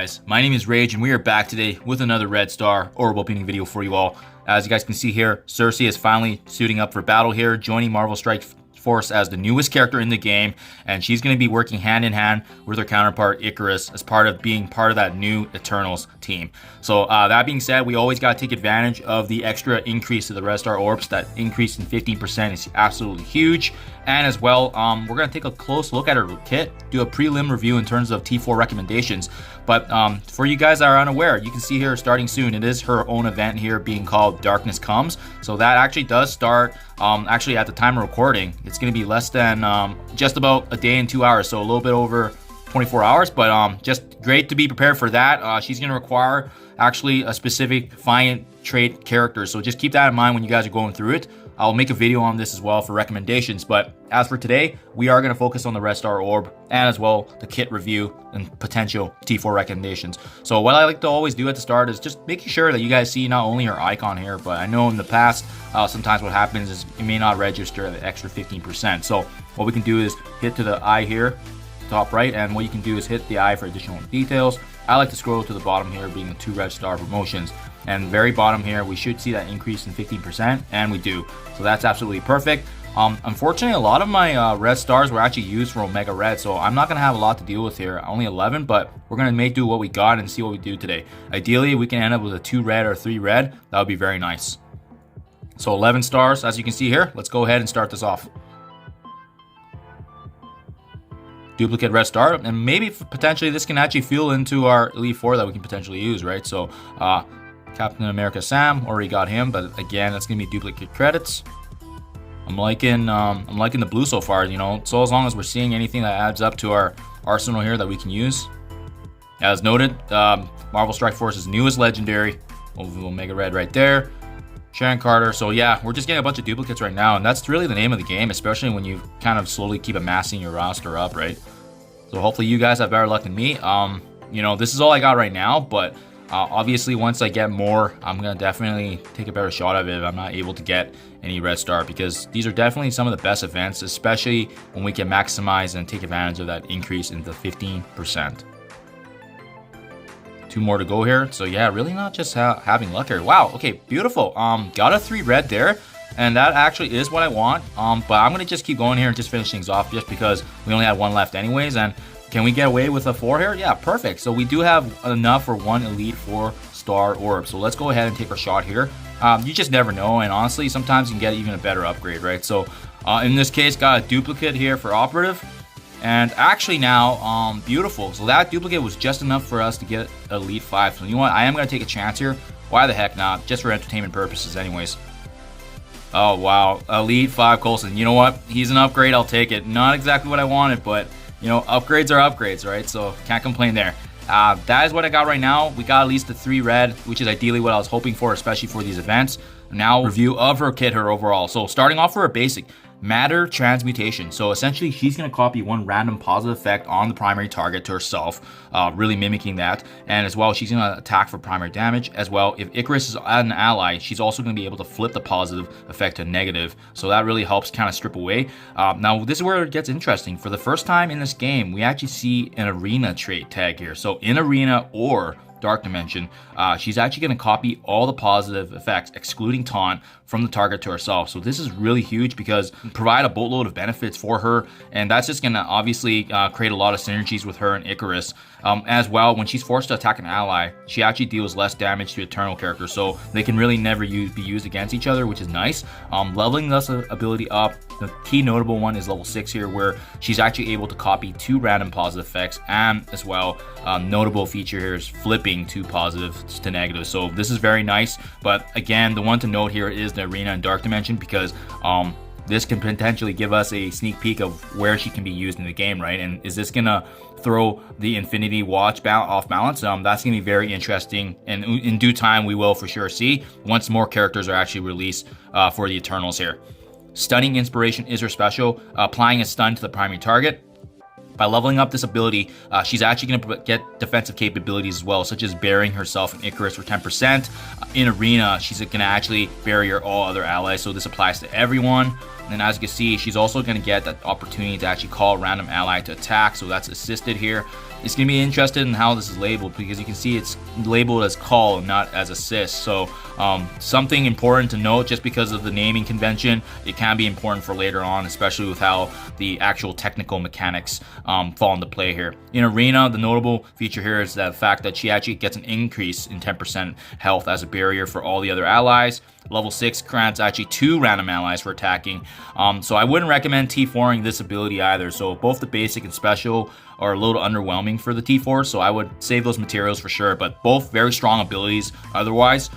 guys? My name is Rage and we are back today with another Red Star Orb opening video for you all. As you guys can see here, Sersi is finally suiting up for battle here, joining Marvel Strike Force as the newest character in the game, and she's going to be working hand in hand with her counterpart Icarus as part of being part of that new Eternals team. So that being said, we always got to take advantage of the extra increase to the Red Star Orbs. That increase in 15% is absolutely huge. And as well, we're going to take a close look at her kit, do a prelim review in terms of T4 recommendations. But for you guys that are unaware, you can see here starting soon, it is her own event here being called Darkness Comes. So that actually does start actually at the time of recording. It's going to be less than just about a day and 2 hours, so a little bit over 24 hours, but just great to be prepared for that. She's going to require actually a specific Defiant trait character, so just keep that in mind when you guys are going through it. I'll make a video on this as well for recommendations, but as for today, we are going to focus on the Red Star Orb and as well the kit review and potential T4 recommendations. So what I like to always do at the start is just making sure that you guys see not only her icon here, but I know in the past, sometimes what happens is it may not register the extra 15%. So what we can do is hit to the eye here, top right, and what you can do is hit the eye for additional details. I like to scroll to the bottom here, being the 2 Red Star promotions. And very bottom here, we should see that increase in 15%, and we do. So that's absolutely perfect. Unfortunately, a lot of my red stars were actually used for Omega Red, so I'm not going to have a lot to deal with here. Only 11, but we're going to make do what we got and see what we do today. Ideally, we can end up with a 2 red or 3 red. That would be very nice. So 11 stars, as you can see here. Let's go ahead and start this off. Duplicate Red Star, and maybe potentially this can actually fuel into our Elite 4 that we can potentially use, right? So Captain America Sam, already got him, but again, that's gonna be duplicate credits. I'm liking the blue so far, you know. So as long as we're seeing anything that adds up to our arsenal here that we can use. As noted, Marvel Strike Force's newest legendary, Omega Red right there. Sharon Carter. So yeah, we're just getting a bunch of duplicates right now, and that's really the name of the game, especially when you kind of slowly keep amassing your roster up, right? So hopefully you guys have better luck than me. You know, this is all I got right now, but obviously once I get more, I'm gonna definitely take a better shot of it if I'm not able to get any Red Star, because these are definitely some of the best events, especially when we can maximize and take advantage of that increase in the 15%. 2 more to go here. So yeah, really not just having luck here. Wow, okay, beautiful. Got a 3 red there, and that actually is what I want. But I'm gonna just keep going here and just finish things off, just because we only had 1 left anyways. And can we get away with a 4 here? Yeah, perfect. So we do have enough for 1 Elite 4 Star Orb. So let's go ahead and take our shot here. You just never know, and honestly, sometimes you can get even a better upgrade, right? So in this case, got a duplicate here for Operative. And actually now, beautiful. So that duplicate was just enough for us to get Elite 5. So you know what? I am going to take a chance here. Why the heck not? Just for entertainment purposes anyways. Oh, wow. Elite 5 Coulson. You know what? He's an upgrade. I'll take it. Not exactly what I wanted, but, you know, upgrades are upgrades, right? So can't complain there. That is what I got right now. We got at least a 3 red, which is ideally what I was hoping for, especially for these events. Now, review of her kit, her overall. So starting off for her basic. Matter Transmutation. So essentially, she's going to copy 1 random positive effect on the primary target to herself, really mimicking that. And as well, she's going to attack for primary damage. As well, if Icarus is an ally, she's also going to be able to flip the positive effect to negative. So that really helps kind of strip away. Now, this is where it gets interesting. For the first time in this game, we actually see an arena trait tag here. So in arena or Dark Dimension, she's actually going to copy all the positive effects, excluding taunt, from the target to herself. So this is really huge because provide a boatload of benefits for her, and that's just going to obviously create a lot of synergies with her and Icarus. As well, when she's forced to attack an ally, she actually deals less damage to Eternal characters, so they can really never be used against each other, which is nice. Leveling this ability up, the key notable one is level 6 here, where she's actually able to copy 2 random positive effects, and as well, notable feature here is flipping 2 positives to negatives. So this is very nice, but again, the one to note here is the Arena and Dark Dimension, because this can potentially give us a sneak peek of where she can be used in the game, right? And is this gonna throw the Infinity Watch off balance? That's gonna be very interesting, and in due time we will for sure see once more characters are actually released for the Eternals here. Stunning Inspiration is her special, applying a stun to the primary target. By leveling up this ability, she's actually going to get defensive capabilities as well, such as burying herself in Icarus for 10%. In Arena, she's going to actually bury all other allies, so this applies to everyone. And then as you can see, she's also going to get that opportunity to actually call a random ally to attack, so that's assisted here. It's going to be interested in how this is labeled, because you can see it's labeled as call and not as assist. So something important to note, just because of the naming convention, it can be important for later on, especially with how the actual technical mechanics fall into play here. In Arena, the notable feature here is the fact that she actually gets an increase in 10% health as a barrier for all the other allies. Level 6 grants actually 2 random allies for attacking. So I wouldn't recommend T4ing this ability either. So both the basic and special are a little underwhelming for the T4, so I would save those materials for sure, but both very strong abilities otherwise.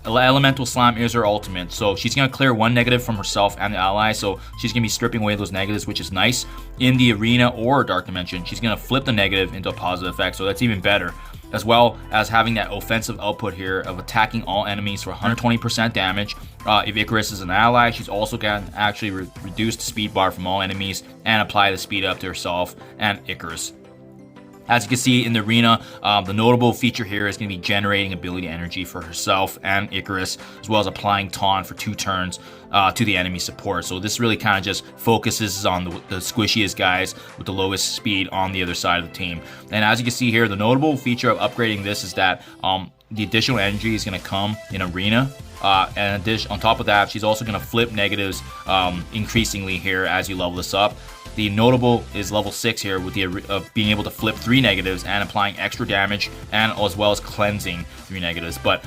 Elemental Slam is her ultimate, so she's going to clear 1 negative from herself and the ally, so she's going to be stripping away those negatives, which is nice. In the Arena or Dark Dimension, she's going to flip the negative into a positive effect, so that's even better. As well as having that offensive output here of attacking all enemies for 120% damage. If Icarus is an ally, she's also going to actually reduce the speed bar from all enemies and apply the speed up to herself and Icarus. As you can see in the Arena, the notable feature here is going to be generating ability energy for herself and Icarus, as well as applying Taunt for 2 turns to the enemy support. So this really kind of just focuses on the squishiest guys with the lowest speed on the other side of the team. And as you can see here, the notable feature of upgrading this is that the additional energy is going to come in Arena. And on top of that, she's also going to flip negatives increasingly here as you level this up. The notable is level 6 here with the being able to flip 3 negatives and applying extra damage, and as well as cleansing 3 negatives. But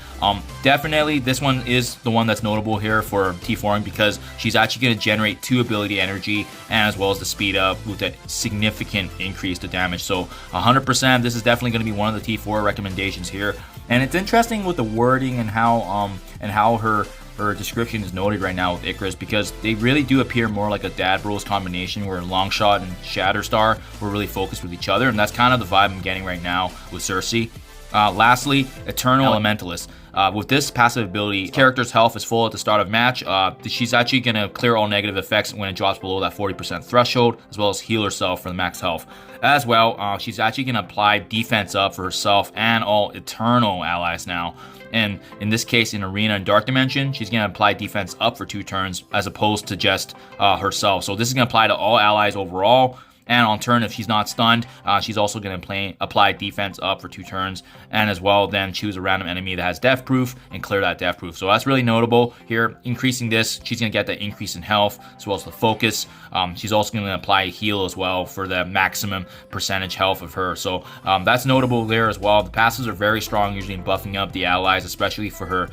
definitely this one is the one that's notable here for T4ing, because she's actually going to generate 2 ability energy and as well as the speed up with a significant increase to damage. So 100%, this is definitely going to be one of the T4 recommendations here. And it's interesting with the wording and how her description is noted right now with Icarus, because they really do appear more like a Dad Bros combination, where Longshot and Shatterstar were really focused with each other, and that's kind of the vibe I'm getting right now with Sersi. Lastly, Eternal Elementalist. With this passive ability, character's health is full at the start of match. She's actually going to clear all negative effects when it drops below that 40% threshold, as well as heal herself for the max health. As well, she's actually going to apply defense up for herself and all Eternal allies now. And in this case, in Arena and Dark Dimension, she's going to apply defense up for 2 turns as opposed to just herself. So this is going to apply to all allies overall. And on turn, if she's not stunned, she's also going to apply defense up for 2 turns. And as well, then choose a random enemy that has death proof and clear that death proof. So that's really notable here. Increasing this, she's going to get that increase in health as well as the focus. She's also going to apply heal as well for the maximum percentage health of her. So that's notable there as well. The passives are very strong, usually in buffing up the allies, especially for her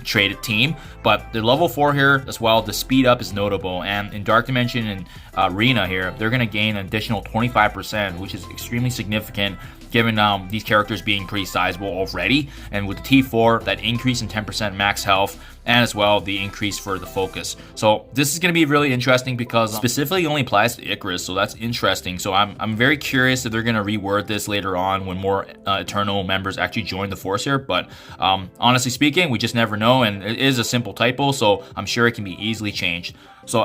traded team. But the level 4 here as well, the speed up is notable. And in Dark Dimension and Arena here, they're going to gain an additional 25%, which is extremely significant given these characters being pretty sizable already. And with the T4, that increase in 10% max health, and as well the increase for the focus. So this is going to be really interesting because specifically only applies to Icarus, so that's interesting. So I'm very curious if they're going to reword this later on when more Eternal members actually join the force here. But honestly speaking, we just never know, and it is a simple typo, so I'm sure it can be easily changed. So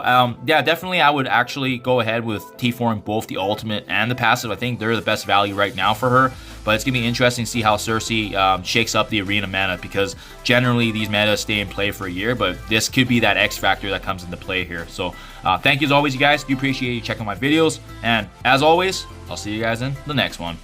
yeah, definitely I would actually go ahead with T4ing both the ultimate and the passive. I think they're the best value right now for her. But it's going to be interesting to see how Sersi shakes up the Arena meta, because generally these metas stay in play for a year, but this could be that X factor that comes into play here. So thank you as always, you guys. Do appreciate you checking my videos. And as always, I'll see you guys in the next one.